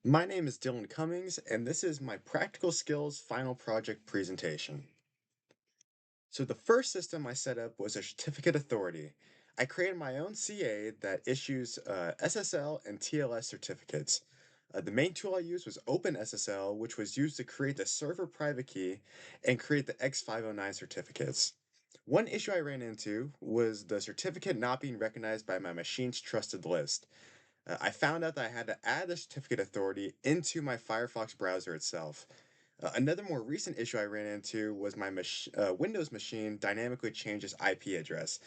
My name is Dylan Cummings, and this is my Practical Skills final project presentation. So the first system I set up was a certificate authority. I created my own CA that issues SSL and TLS certificates. The main tool I used was OpenSSL, which was used to create the server private key and create the X509 certificates. One issue I ran into was the certificate not being recognized by my machine's trusted list. I found out that I had to add the certificate authority into my Firefox browser itself. Another more recent issue I ran into was my Windows machine dynamically changes IP address.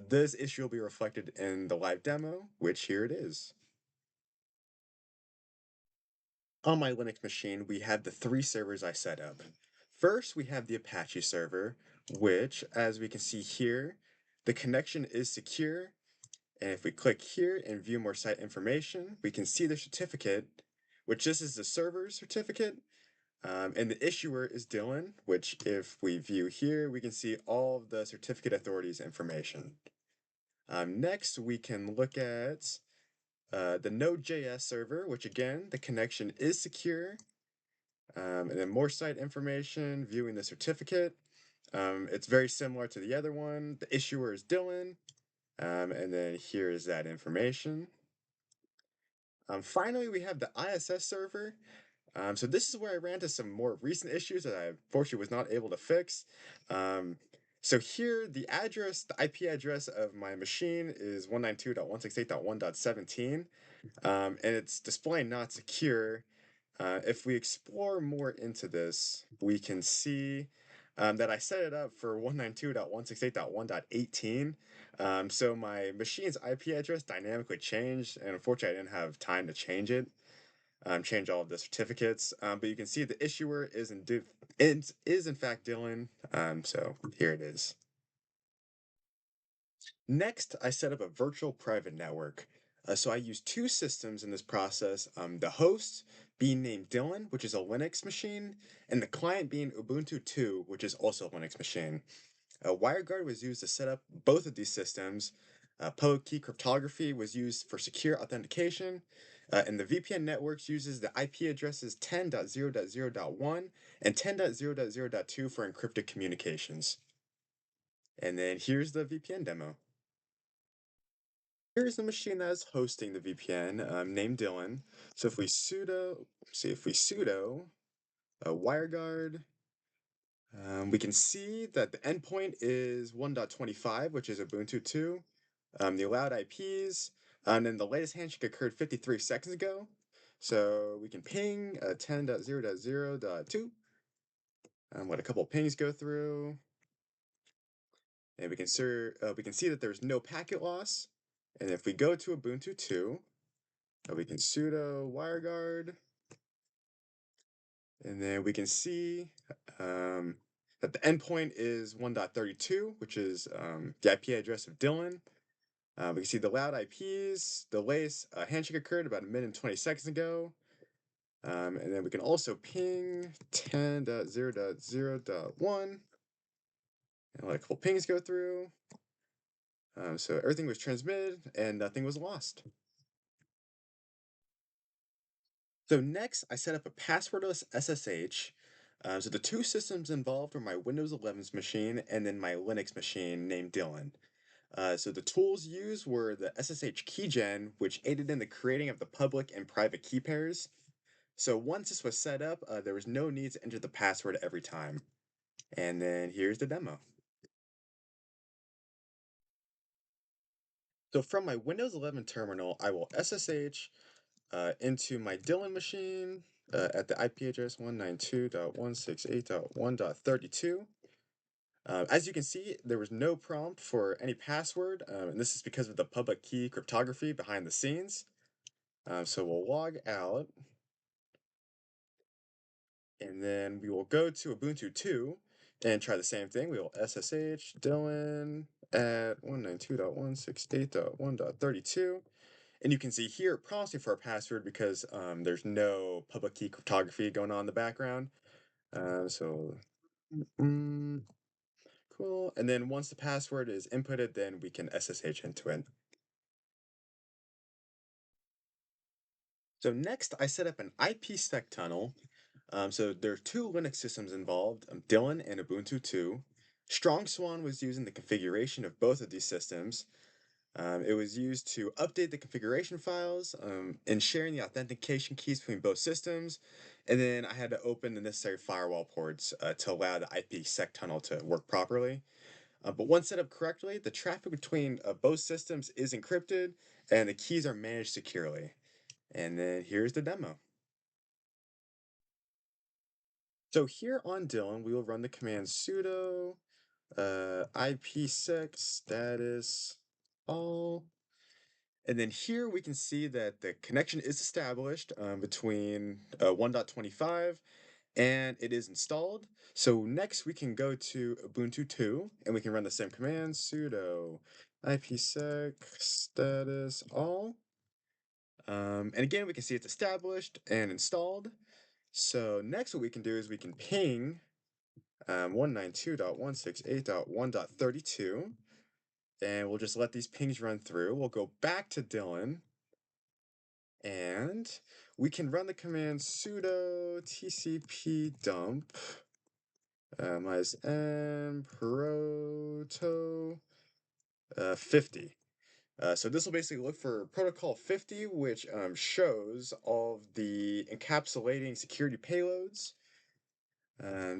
This issue will be reflected in the live demo, which here it is. On my Linux machine, we have the three servers I set up. First, we have the Apache server, which, as we can see here, the connection is secure. And if we click here and view more site information, we can see the certificate, which this is the server certificate, and the issuer is Dylan, which if we view here, we can see all of the certificate authorities information. Next, we can look at the Node.js server, which again, the connection is secure. And then more site information, viewing the certificate. It's very similar to the other one. The issuer is Dylan. And then here is that information. Finally, we have the ISS server. So this is where I ran into some more recent issues that I unfortunately was not able to fix. Um, so here, the IP address of my machine is 192.168.1.17, and it's displaying not secure. If we explore more into this, we can see that I set it up for 192.168.1.18. So my machine's IP address dynamically changed, and unfortunately I didn't have time to change it, change all of the certificates. But you can see the issuer is in fact Dylan. So here it is. Next, I set up a virtual private network. So I use two systems in this process, the host being named Dylan, which is a Linux machine, and the client being Ubuntu 2, which is also a Linux machine. WireGuard was used to set up both of these systems. Public key cryptography was used for secure authentication, and the VPN networks uses the IP addresses 10.0.0.1 and 10.0.0.2 for encrypted communications. And then here's the VPN demo. Here's the machine that is hosting the VPN, named Dylan. So if we sudo WireGuard, we can see that the endpoint is 1.25, which is Ubuntu 2. The allowed IPs, and then the latest handshake occurred 53 seconds ago. So we can ping 10.0.0.2, let a couple pings go through, and we can see that there's no packet loss. And if we go to Ubuntu 2, we can sudo WireGuard, and then we can see that the endpoint is 1.32, which is the IP address of Dylan. We can see the loud IPs. The latest handshake occurred about a minute and 20 seconds ago. And then we can also ping 10.0.0.1 and let a couple pings go through. So everything was transmitted and nothing was lost. So next, I set up a passwordless SSH. So the two systems involved were my Windows 11's machine and then my Linux machine named Dylan. So the tools used were the SSH keygen, which aided in the creating of the public and private key pairs. So once this was set up, there was no need to enter the password every time. And then here's the demo. So from my Windows 11 terminal, I will SSH into my Dylan machine at the IP address 192.168.1.32. As you can see, there was no prompt for any password, and this is because of the public key cryptography behind the scenes. So we'll log out, and then we will go to Ubuntu 2 and try the same thing. We will SSH Dylan at 192.168.1.32. And you can see here it prompts me for a password because there's no public key cryptography going on in the background. Mm, cool. And then once the password is inputted, then we can SSH into it. So next, I set up an IPSEC tunnel. So there are two Linux systems involved, Dylan and Ubuntu 2. Strong Swan was using the configuration of both of these systems. It was used to update the configuration files and sharing the authentication keys between both systems. And then I had to open the necessary firewall ports to allow the IPsec tunnel to work properly. But once set up correctly, the traffic between both systems is encrypted and the keys are managed securely. And then here's the demo. So here on Dylan, we will run the command sudo IPsec status all. And then here we can see that the connection is established between 1.25 and it is installed. So next we can go to Ubuntu 2 and we can run the same command sudo IPsec status all. And again, we can see it's established and installed. So next what we can do is we can ping 192.168.1.32 and we'll just let these pings run through. We'll go back to Dylan and we can run the command sudo tcp dump minus n proto 50. So this will basically look for protocol 50, which shows all of the encapsulating security payloads.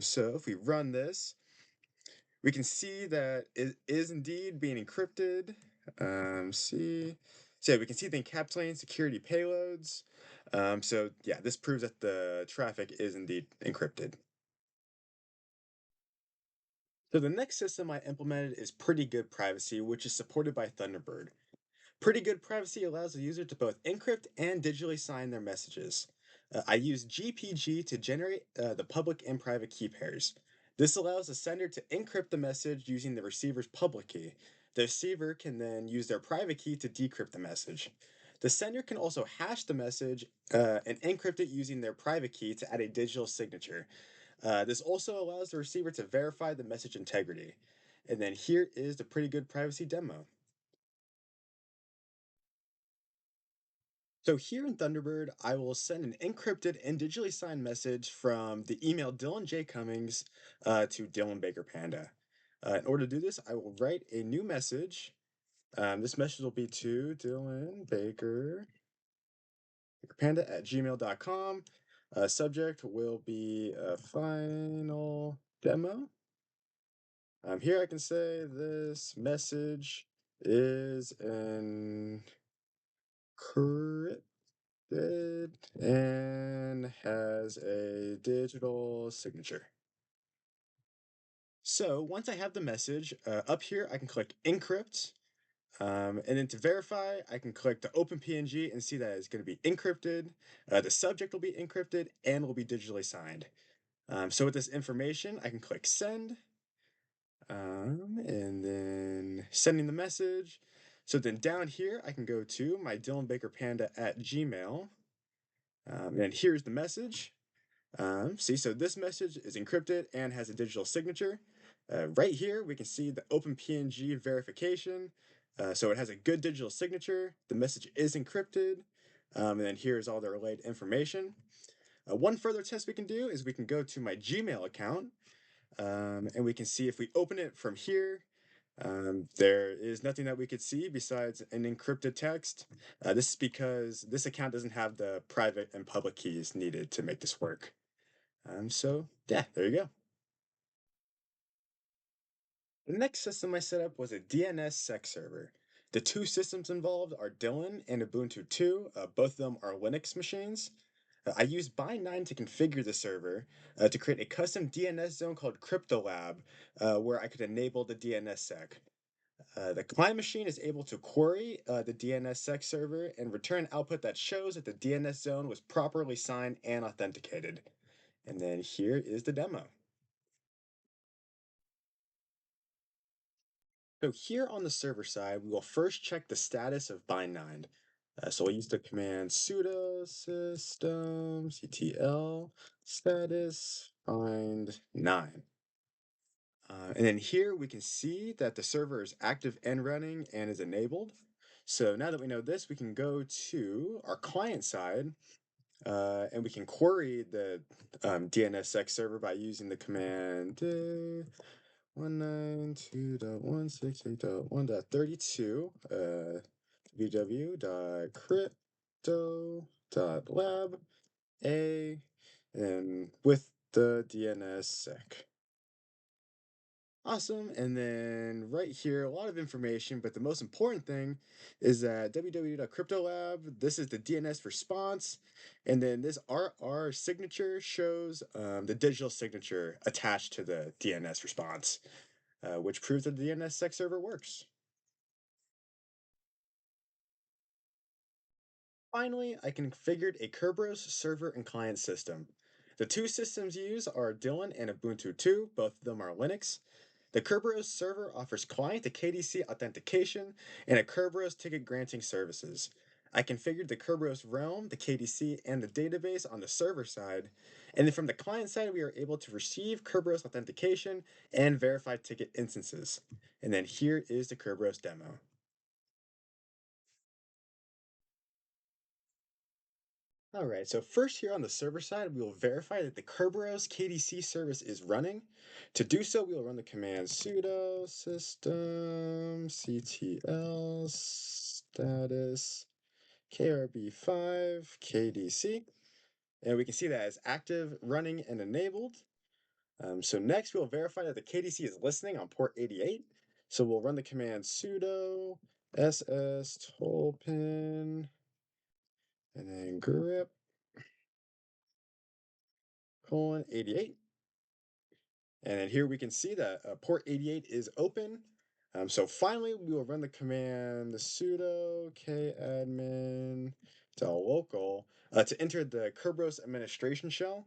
So if we run this, we can see that it is indeed being encrypted. So yeah, we can see the encapsulating security payloads. So yeah, this proves that the traffic is indeed encrypted. So the next system I implemented is Pretty Good Privacy, which is supported by Thunderbird. Pretty Good Privacy allows the user to both encrypt and digitally sign their messages. I use GPG to generate the public and private key pairs. This allows the sender to encrypt the message using the receiver's public key. The receiver can then use their private key to decrypt the message. The sender can also hash the message and encrypt it using their private key to add a digital signature. This also allows the receiver to verify the message integrity. And then here is the Pretty Good Privacy demo. So here in Thunderbird, I will send an encrypted and digitally signed message from the email Dylan J. Cummings to Dylan Baker Panda. In order to do this, I will write a new message. This message will be to Dylan Baker Panda at gmail.com. Subject will be a final demo. Here I can say this message is encrypted and has a digital signature. So once I have the message, up here I can click encrypt. And then to verify, I can click the open PNG and see that it's going to be encrypted. The subject will be encrypted and will be digitally signed. So with this information, I can click send. And then sending the message. So then down here, I can go to my Dylan Baker Panda at Gmail. And here's the message. See, so this message is encrypted and has a digital signature. Right here, we can see the OpenPNG verification. So it has a good digital signature. The message is encrypted. And then here's all the related information. One further test we can do is we can go to my Gmail account and we can see if we open it from here, there is nothing that we could see besides an encrypted text. This is because this account doesn't have the private and public keys needed to make this work. So yeah, there you go. The next system I set up was a DNSSEC server. The two systems involved are Dylan and Ubuntu 2. Both of them are Linux machines. I used Bind9 to configure the server to create a custom DNS zone called CryptoLab, where I could enable the DNSSEC. The client machine is able to query the DNSSEC server and return output that shows that the DNS zone was properly signed and authenticated. And then here is the demo. So here on the server side, we will first check the status of bind9. So we'll use the command sudo systemctl status bind9. And then here we can see that the server is active and running and is enabled. So now that we know this, we can go to our client side and we can query the DNSSEC server by using the command 192.168.1.32 vw.crypto.lab a and with the DNSSEC. Awesome. And then right here, a lot of information, but the most important thing is that www.cryptolab, this is the DNS response. And then this RR signature shows the digital signature attached to the DNS response, which proves that the DNSSEC server works. Finally, I configured a Kerberos server and client system. The two systems used are Dylan and Ubuntu 2, both of them are Linux. The Kerberos server offers client to KDC authentication and a Kerberos ticket granting services. I configured the Kerberos realm, the KDC, and the database on the server side, and then from the client side, we are able to receive Kerberos authentication and verify ticket instances. And then here is the Kerberos demo. All right, so first here on the server side, we will verify that the Kerberos KDC service is running. To do so, we will run the command sudo systemctl status krb5 kdc, and we can see that it's active, running, and enabled. So next, we'll verify that the KDC is listening on port 88. So we'll run the command sudo ss tollpin and then grep colon 88. And then here we can see that port 88 is open. So finally, we will run the command sudo kadmin local to enter the Kerberos administration shell.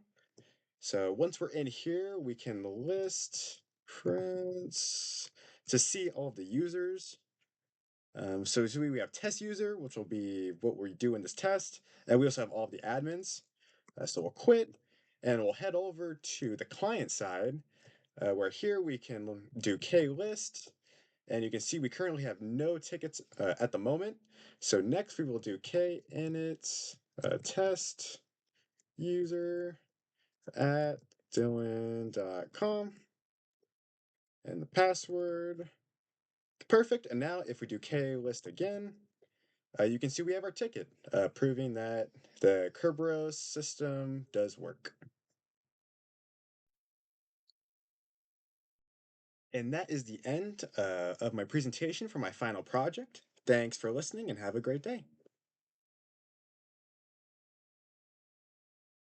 So once we're in here, we can list prints to see all of the users. So we have test user, which will be what we do in this test. And we also have all of the admins. So we'll quit and we'll head over to the client side where here we can do klist, and you can see we currently have no tickets at the moment. So next we will do kinit test user at dylan.com and the password. Perfect. And now if we do klist again, you can see we have our ticket, proving that the Kerberos system does work. And that is the end of my presentation for my final project. Thanks for listening and have a great day.